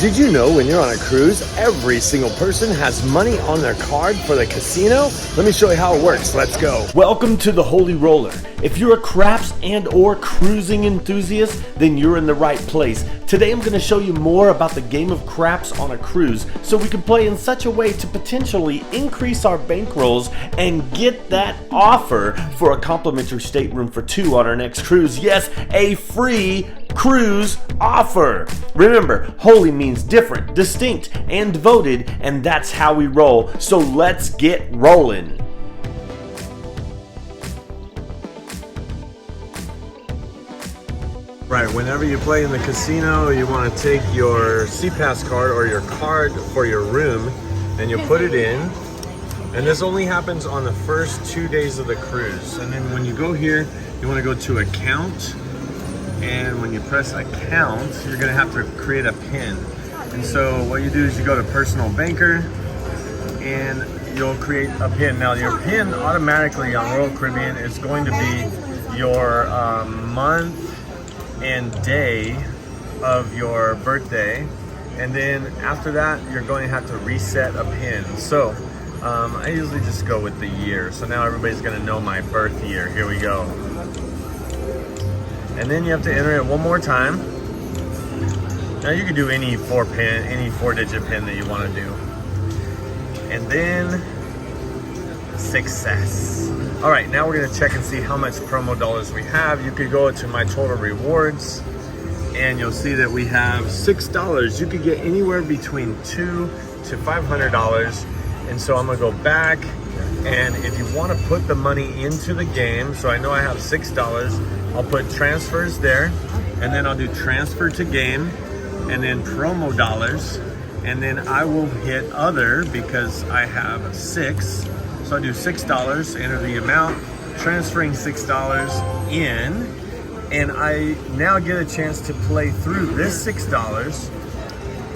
Did you know when you're on a cruise, every single person has money on their card for the casino? Let me show you how it works. Let's go. Welcome to the Holy Roller. If you're a craps and or cruising enthusiast, then you're in the right place. Today I'm going to show you more about the game of craps on a cruise so we can play in such a way to potentially increase our bankrolls and get that offer for a complimentary stateroom for two on our next cruise. Yes, a free cruise offer. Remember, holy means different, distinct, and devoted, and that's how we roll. So let's get rolling. Right, whenever you play in the casino, you want to take your SeaPass card or your card for your room and you put it in. And this only happens on the first 2 days of the cruise. And then when you go here, you want to go to account. And when you press account, you're going to have to create a PIN. And so what you do is you go to personal banker and you'll create a PIN. Now your PIN automatically on Royal Caribbean is going to be your month and day of your birthday. And then after that, you're going to have to reset a PIN. So I usually just go with the year. So now everybody's going to know my birth year. Here we go. And then you have to enter it one more time. Now you can do any four-digit pin that you want to do. And then success. All right, now we're gonna check and see how much promo dollars we have. You could go to my total rewards and you'll see that we have $6. You could get anywhere between $2 to $500. And so I'm gonna go back, and if you wanna put the money into the game, so I know I have $6, I'll put transfers there, and then I'll do transfer to game, and then promo dollars, and then I will hit other because I have 6. So I do $6, enter the amount, transferring $6 in, and I now get a chance to play through this $6,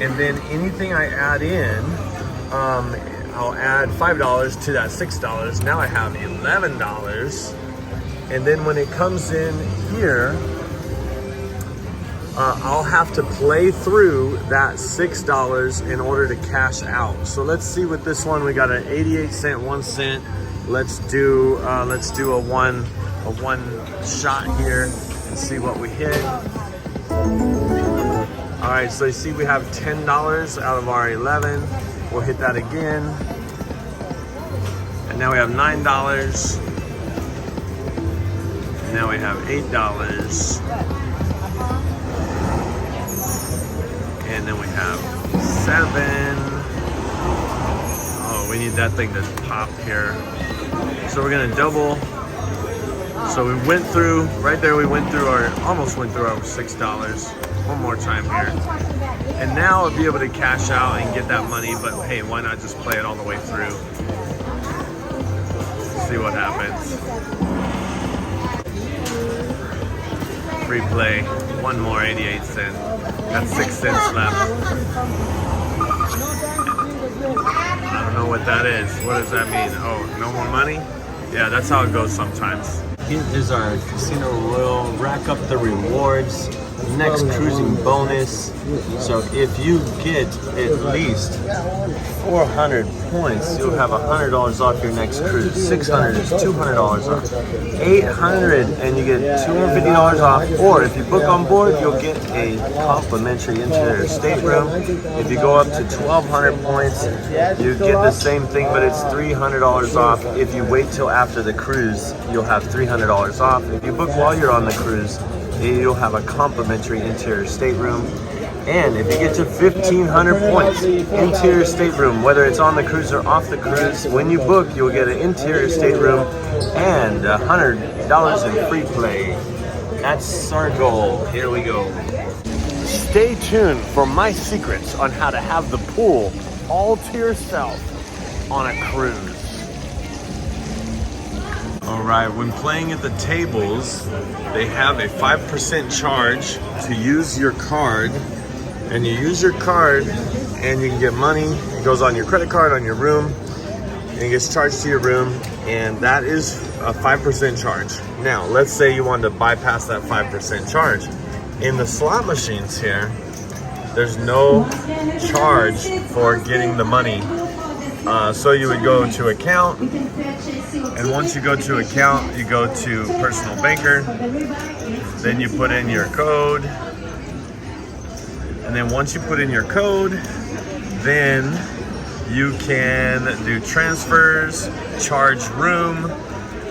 and then anything I add in, I'll add $5 to that $6. Now I have $11. And then when it comes in here, I'll have to play through that $6 in order to cash out. So let's see with this one. We got an 88-cent, 1 cent. Let's do a one shot here and see what we hit. All right, so you see we have $10 out of our 11. We'll hit that again. And now we have $9. And now we have $8. And then we have 7. Oh, we need that thing to pop here. So we're gonna double. So we went through, right there we almost went through our $6. One more time here. And now I'll be able to cash out and get that money, but hey, why not just play it all the way through? See what happens. Free play, one more 88 cents. That's 6 cents left. I don't know what that is. What does that mean? Oh, no more money? Yeah, that's how it goes sometimes. Here is our Casino Royale. Rack up the rewards. Next cruising bonus. So if you get at least 400 points, you'll have $100 off your next cruise. 600 is $200 off. 800 and you get $250 off. Or if you book on board, you'll get a complimentary interior stateroom. If you go up to 1,200 points, you get the same thing, but it's $300 off. If you wait till after the cruise, you'll have $300 off. If you book while you're on the cruise, you'll have a complimentary interior stateroom. And if you get to 1,500 points, interior stateroom, whether it's on the cruise or off the cruise, when you book, you'll get an interior stateroom and $100 in free play. That's our goal. Here we go. Stay tuned for my secrets on how to have the pool all to yourself on a cruise. All right, when playing at the tables, they have a 5% charge to use your card. And you use your card and you can get money. It goes on your credit card, on your room, and it gets charged to your room. And that is a 5% charge. Now, let's say you wanted to bypass that 5% charge. In the slot machines here, there's no charge for getting the money. So you would go to account, and once you go to account, you go to personal banker, then you put in your code, and then once you put in your code, then you can do transfers, charge room,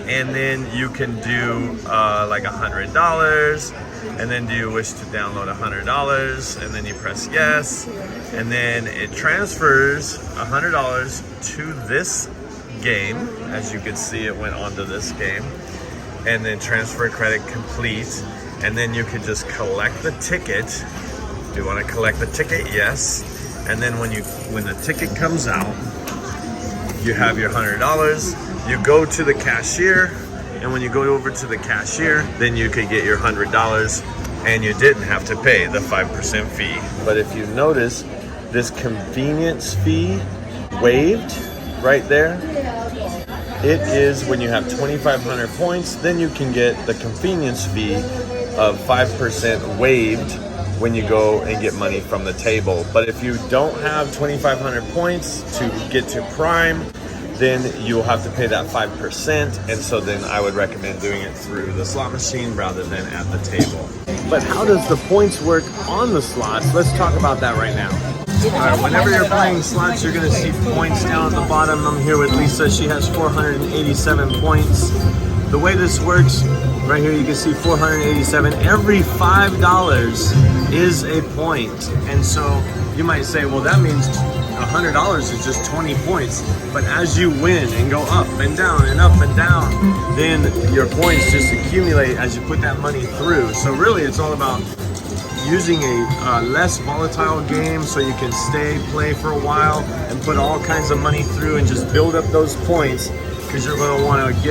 and then you can do like $100. And then do you wish to download $100? And then you press yes. And then it transfers $100 to this game. As you can see, it went onto this game. And then transfer credit complete. And then you can just collect the ticket. Do you want to collect the ticket? Yes. And then when the ticket comes out, you have your $100. You go to the cashier. And when you go over to the cashier, then you could get your $100 and you didn't have to pay the 5% fee. But if you notice, this convenience fee waived right there, it is when you have 2,500 points, then you can get the convenience fee of 5% waived when you go and get money from the table. But if you don't have 2,500 points to get to Prime, then you'll have to pay that 5%, and so then I would recommend doing it through the slot machine rather than at the table. But how does the points work on the slots? Let's talk about that right now. All right, whenever you're playing slots, you're gonna see points down at the bottom. I'm here with Lisa. She has 487 points. The way this works, right here you can see 487. Every $5 is a point. And so you might say, well, that means $100 is just 20 points. But as you win and go up and down and up and down, then your points just accumulate as you put that money through. So really it's all about using a less volatile game so you can play for a while and put all kinds of money through and just build up those points, because you're going to want to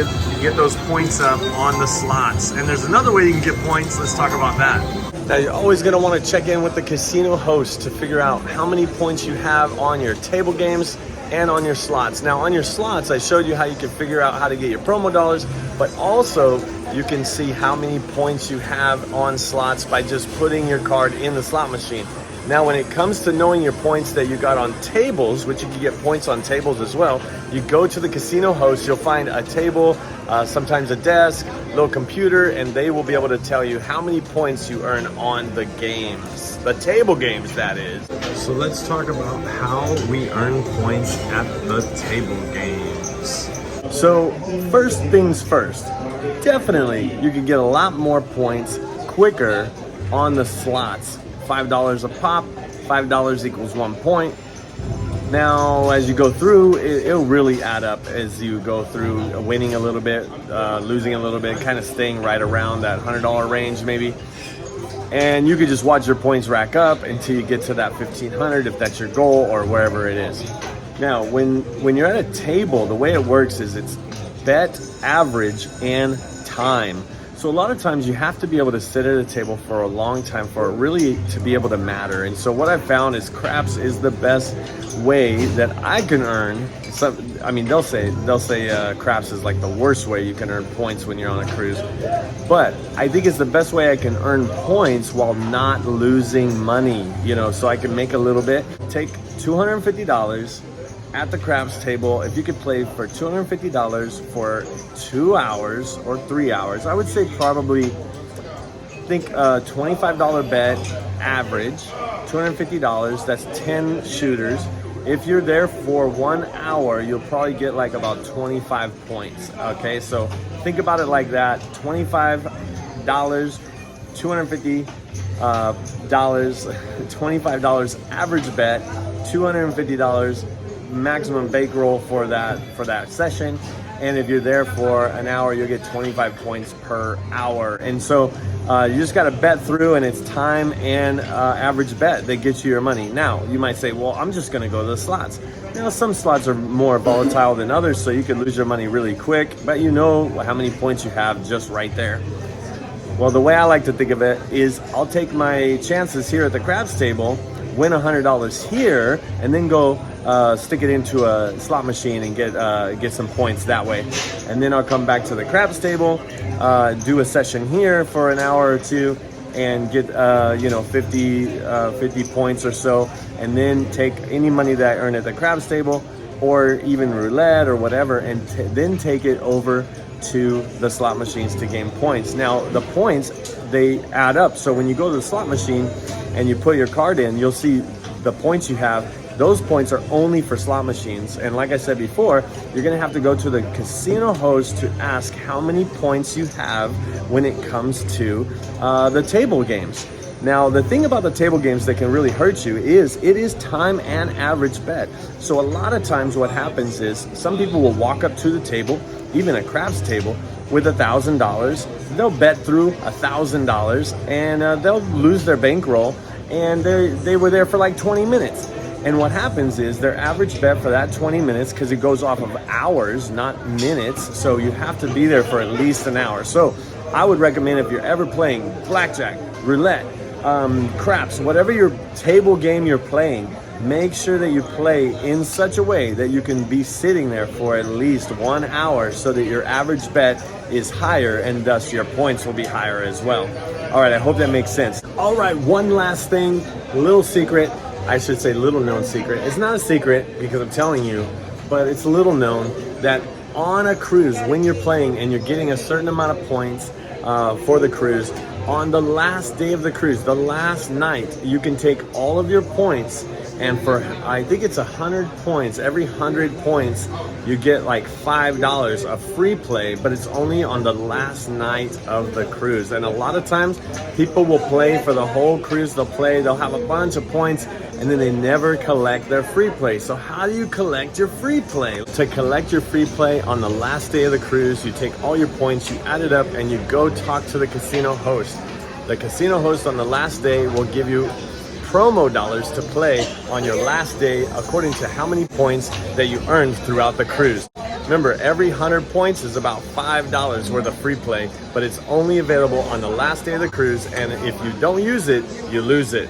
get those points up on the slots. And there's another way you can get points. Let's talk about that. Now you're always going to want to check in with the casino host to figure out how many points you have on your table games and on your slots. Now on your slots, I showed you how you can figure out how to get your promo dollars, but also you can see how many points you have on slots by just putting your card in the slot machine. Now when it comes to knowing your points that you got on tables, which you can get points on tables as well, you go to the casino host, you'll find a table, sometimes a desk, little computer, and they will be able to tell you how many points you earn on the games, the table games that is. So let's talk about how we earn points at the table games. So first things first, definitely you can get a lot more points quicker on the slots. $5 a pop, $5 equals 1 point. Now, as you go through, it'll really add up as you go through, winning a little bit, losing a little bit, kind of staying right around that $100 range maybe. And you could just watch your points rack up until you get to that 1,500 if that's your goal or wherever it is. Now, when you're at a table, the way it works is it's bet, average, and time. So a lot of times you have to be able to sit at a table for a long time for it really to be able to matter. And so what I've found is craps is the best way that I can earn. I mean, they'll say craps is like the worst way you can earn points when you're on a cruise. But I think it's the best way I can earn points while not losing money, so I can make a little bit. Take $250 at the craps table. If you could play for $250 for 2 hours or 3 hours, I would say probably think a $25 bet average, $250, that's 10 shooters. If you're there for 1 hour, you'll probably get like about 25 points. Okay, so think about it like that. $25, $250 $25 average bet, $250 maximum bankroll for that session. And if you're there for an hour, you'll get 25 points per hour. And so you just got to bet through, and it's time and average bet that gets you your money. Now, you might say, well, I'm just going to go to the slots. Now, some slots are more volatile than others, so you can lose your money really quick, but you know how many points you have just right there. Well, the way I like to think of it is I'll take my chances here at the craps table, win $100 here, and then go stick it into a slot machine and get some points that way. And then I'll come back to the craps table, do a session here for an hour or two, and get 50 points or so, and then take any money that I earn at the craps table or even roulette or whatever, and then take it over to the slot machines to gain points. Now the points, they add up, so when you go to the slot machine and you put your card in, you'll see the points you have. Those points are only for slot machines, and like I said before, you're gonna have to go to the casino host to ask how many points you have when it comes to the table games. Now, the thing about the table games that can really hurt you is it is time and average bet. So a lot of times what happens is some people will walk up to the table, even a craps table, with $1,000. They'll bet through $1,000 and they'll lose their bankroll, and they were there for like 20 minutes. And what happens is their average bet for that 20 minutes, because it goes off of hours, not minutes, so you have to be there for at least an hour. So I would recommend, if you're ever playing blackjack, roulette, craps, whatever your table game you're playing, make sure that you play in such a way that you can be sitting there for at least 1 hour, so that your average bet is higher and thus your points will be higher as well. All right, I hope that makes sense. All right, one last thing, little secret. I should say little known secret. It's not a secret because I'm telling you, but it's little known that on a cruise, when you're playing and you're getting a certain amount of points for the cruise, on the last day of the cruise, the last night, you can take all of your points, and for, I think it's 100 points, every 100 points, you get like $5 of free play, but it's only on the last night of the cruise. And a lot of times, people will play for the whole cruise. They'll have a bunch of points, and then they never collect their free play. So how do you collect your free play? To collect your free play on the last day of the cruise, you take all your points, you add it up, and you go talk to the casino host. The casino host on the last day will give you promo dollars to play on your last day according to how many points that you earned throughout the cruise. Remember, every 100 points is about $5 worth of free play, but it's only available on the last day of the cruise, and if you don't use it, you lose it.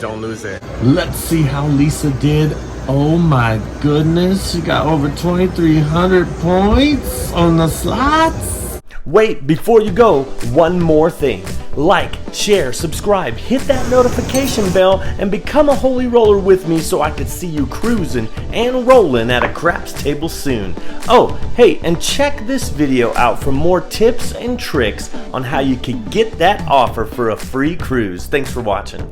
Don't lose it. Let's see how Lisa did. Oh my goodness, she got over 2,300 points on the slots. Wait, before you go, one more thing. Like, share, subscribe, hit that notification bell, and become a holy roller with me so I can see you cruising and rolling at a craps table soon. Oh, hey, and check this video out for more tips and tricks on how you can get that offer for a free cruise. Thanks for watching.